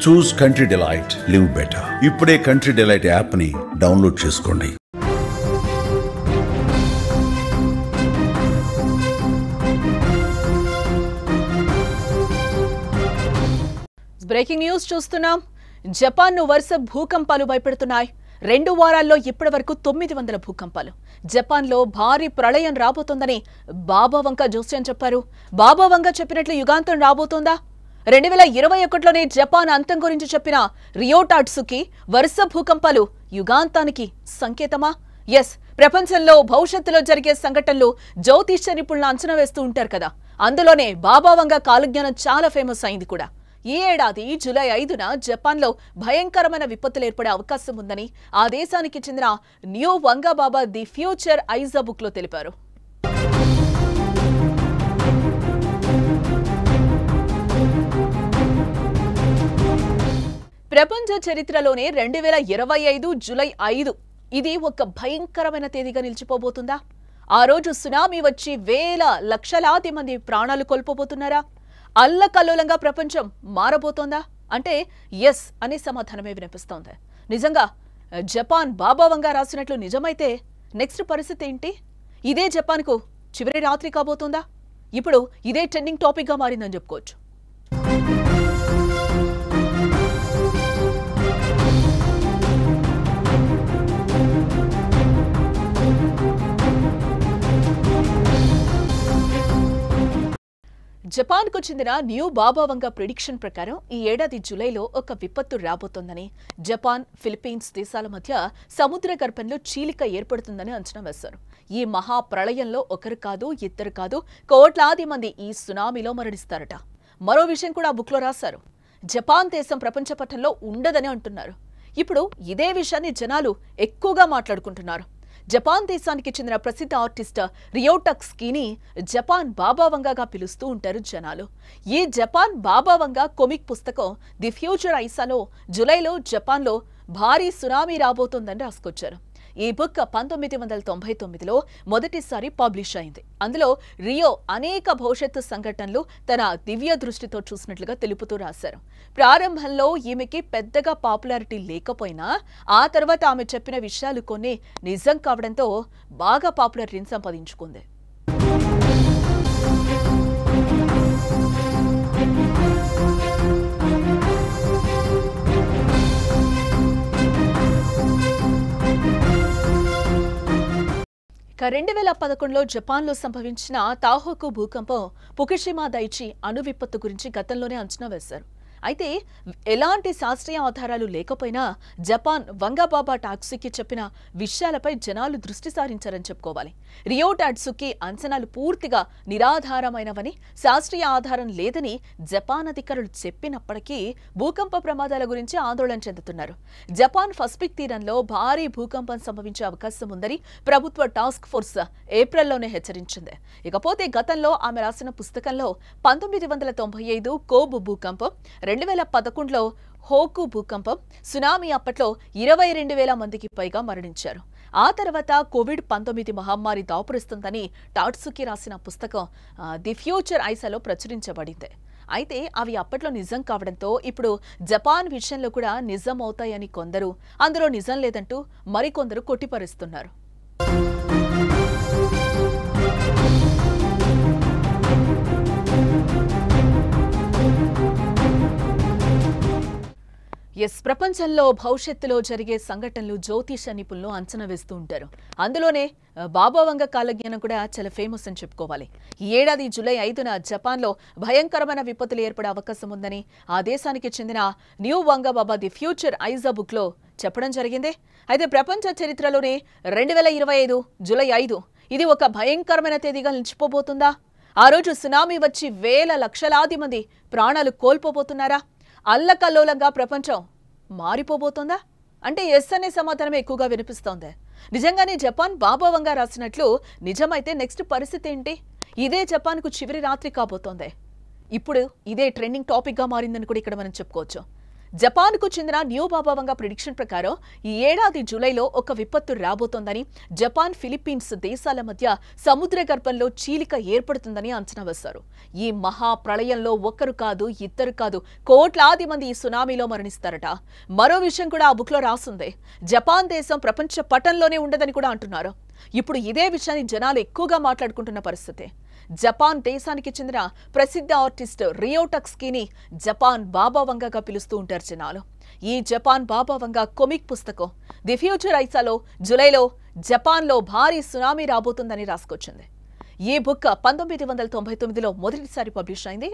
చూస్ country delight, live better. ఇప్పుడే country delight app ని download చేసుకోండి. బ్రేకింగ్ న్యూస్ చూస్తున్నాం. జపాన్ ను వరుస భూకంపాలు భయపెడుతున్నాయి. 2 వారాల్లో ఇప్పటివరకు 900 భూకంపాలు. జపాన్లో భారీ ప్రళయం రాబోతోందని బాబా వంక జోస్యం చెప్పారు. బాబా వంక చెప్పినట్లు యుగాంతం రాబోతోందా? 2021లోనే జపాన్ అంతం గురించి చెప్పిన రియో టాట్సుకి వరుస భూకంపాలు యుగాంతానికి సంకేతమా? ఎస్, ప్రపంచంలో భవిష్యత్తులో జరిగే సంఘటనలు జ్యోతిష్య నిపుణులు అంచనా వేస్తూ ఉంటారు కదా. అందులోనే బాబా వంక కాలజ్ఞానం చాలా ఫేమస్ అయింది కూడా. ఈ ఏడాది జూలై 5న జపాన్లో భయంకరమైన విపత్తులు ఏర్పడే అవకాశం ఉందని ఆ దేశానికి చెందిన new Vanga Baba the future Aiza book లో తెలిపారు. ప్రపంచ చరిత్రలోనే 2025 జూలై 5 ఇది ఒక భయంకరమైన తేదీగా నిలిచిపోబోతుందా? ఆ రోజు సునామీ వచ్చి వేల లక్షలాది మంది ప్రాణాలు కోల్పోబోతున్నారా? అల్లకల్లోలంగా ప్రపంచం మారబోతోందా అంటే ఎస్ అనే సమాధానమే వినిపిస్తోంది. నిజంగా జపాన్ బాబా వంగా రాసినట్లు నిజమైతే నెక్స్ట్ పరిస్థితి ఏంటి? ఇదే జపాన్కు చివరి రాత్రి కాబోతోందా? ఇప్పుడు ఇదే ట్రెండింగ్ టాపిక్ గా మారిందని చెప్పుకోవచ్చు. జపాన్ కు చెందిన న్యూ బాబా వంక ప్రిడిక్షన్ ప్రకారం ఈ ఏడాది జూలైలో ఒక విపత్తు రాబోతోందని, జపాన్, ఫిలిప్పీన్స్ దేశాల మధ్య సముద్ర గర్భంలో చీలిక ఏర్పడుతుందని అంచనా వేశారు. ఈ మహా ప్రళయంలో ఒకరు కాదు, ఇద్దరు కాదు, కోట్లాది మంది ఈ సునామీలో మరణిస్తారట. మరో విషయం కూడా ఆ బుక్ లో రాశారు. జపాన్ దేశం ప్రపంచ పటంలో ఉండదని అంటున్నారు. ఇప్పుడు ఇదే విషయాన్ని జనాలు ఎక్కువగా మాట్లాడుకుంటున్నారు. జపాన్ దేశానికి చెందిన ప్రసిద్ధ ఆర్టిస్ట్ రియో టాట్సుకిని జపాన్ బాబా వంగాగా పిలుస్తూ ఉంటారు జనాలు. ఈ జపాన్ బాబా వంగా కొమిక్ పుస్తకం ది ఫ్యూచర్ ఐసాలో జూలైలో జపాన్లో భారీ సునామీ రాబోతోందని రాసుకొచ్చారు. ఈ బుక్ 1999లో మొదటిసారి పబ్లిష్ అయింది. అందులో రియో అనేక భవిష్యత్తు సంఘటనలు తన దివ్య దృష్టితో చూసినట్లుగా తెలుపుతూ రాశారు. ప్రారంభంలో ఈమెకి పెద్దగా పాపులారిటీ లేకపోయినా ఆ తర్వాత ఆమె చెప్పిన విషయాలు కొన్ని నిజం కావడంతో బాగా పాపులారిటీని సంపాదించుకుంది. ఇక 2011లో జపాన్లో సంభవించిన తాహోకు భూకంపం, ఫుకుషిమా దైచి అణు విపత్తు గురించి గతంలోనే అంచనా వేశారు. అయితే ఎలాంటి శాస్త్రీయ ఆధారాలు లేకపోయినా జపాన్ వంగా బాబా టాట్సుకి చెప్పిన విషయాలపై జనాలు దృష్టి సారించారని చెప్పుకోవాలి. రియో టాట్సుకి అంచనాలు పూర్తిగా నిరాధారమైనవని, శాస్త్రీయ ఆధారం లేదని జపాన్ అధికారులు చెప్పినప్పటికీ భూకంప ప్రమాదాల గురించి ఆందోళన చెందుతున్నారు. జపాన్ పసిఫిక్ తీరంలో భారీ భూకంపం సంభవించే అవకాశం ఉందని ప్రభుత్వ టాస్క్ ఫోర్స్ ఏప్రిల్లోనే హెచ్చరించింది. ఇకపోతే గతంలో ఆమె రాసిన పుస్తకంలో 1995 కోబ్ భూకంపం, 2011లో హోకు భూకంపం, సునామీ అప్పట్లో 22,000 మందికి పైగా మరణించారు. ఆ తర్వాత కోవిడ్-19 మహమ్మారి దాపురిస్తుందని టాట్సుకి రాసిన పుస్తకం ది ఫ్యూచర్ ఐసాలో ప్రచురించబడింది. అయితే అవి అప్పట్లో నిజం కావడంతో ఇప్పుడు జపాన్ విషయంలో కూడా నిజం అవుతాయని కొందరు, అందులో నిజం లేదంటూ మరికొందరు కొట్టిపరుస్తున్నారు. ఎస్, ప్రపంచంలో భవిష్యత్తులో జరిగే సంఘటనలు జ్యోతిష నిపుణులు అంచనా వేస్తూ ఉంటారు. అందులోనే బాబా వంక కాలజ్ఞానం కూడా చాలా ఫేమస్ అని చెప్పుకోవాలి. ఈ ఏడాది జూలై 5న జపాన్లో భయంకరమైన విపత్తులు ఏర్పడే అవకాశం ఉందని ఆ దేశానికి చెందిన new Vanga Baba the future Aiza book లో చెప్పడం జరిగింది. అయితే ప్రపంచ చరిత్రలోనే 2025 జూలై 5 ఇది ఒక భయంకరమైన తేదీగా నిలిచిపోబోతుందా? ఆ రోజు సునామీ వచ్చి వేల లక్షలాది మంది ప్రాణాలు కోల్పోబోతున్నారా? అల్లకల్లోలంగా ప్రపంచం మారిపోబోతోందా అంటే ఎస్ అనే సమాధానం ఎక్కువగా వినిపిస్తోంది. నిజంగానే జపాన్ బాబా వంగా రాసినట్లు నిజమైతే నెక్స్ట్ పరిస్థితి ఏంటి? ఇదే జపాన్కు చివరి రాత్రి కాబోతోంది. ఇప్పుడు ఇదే ట్రెండింగ్ టాపిక్ గా మారిందని కూడా ఇక్కడ మనం చెప్పుకోవచ్చు. జపాన్కు చెందిన న్యూ బాబావంగా ప్రిడిక్షన్ ప్రకారం ఈ ఏడాది జూలైలో ఒక విపత్తు రాబోతోందని, జపాన్ ఫిలిప్పీన్స్ దేశాల మధ్య సముద్ర గర్భంలో చీలిక ఏర్పడుతుందని అంచనా వేశారు. ఈ మహా ప్రళయంలో ఒక్కరు కాదు, ఇద్దరు కాదు, కోట్లాది మంది ఈ సునామీలో మరణిస్తారట. మరో విషయం కూడా ఆ బుక్లో రాసుంది. జపాన్ దేశం ప్రపంచ పటంలోనే ఉండదని కూడా అంటున్నారు. ఇప్పుడు ఇదే విషయాన్ని జనాలు ఎక్కువగా మాట్లాడుకుంటున్న పరిస్థితి. జపాన్ దేశానికి చెందిన ప్రసిద్ధ ఆర్టిస్ట్ రియో టక్స్కీని జపాన్ బాబా వంగగా పిలుస్తూ ఉంటారు జనాలు. ఈ జపాన్ బాబా వంగ కొమిక్ పుస్తకం ది ఫ్యూచర్ ఐసాలో జూలైలో జపాన్లో భారీ సునామీ రాబోతుందని రాసుకొచ్చింది. ఈ బుక్ 1999లో మొదటిసారి పబ్లిష్ అయింది.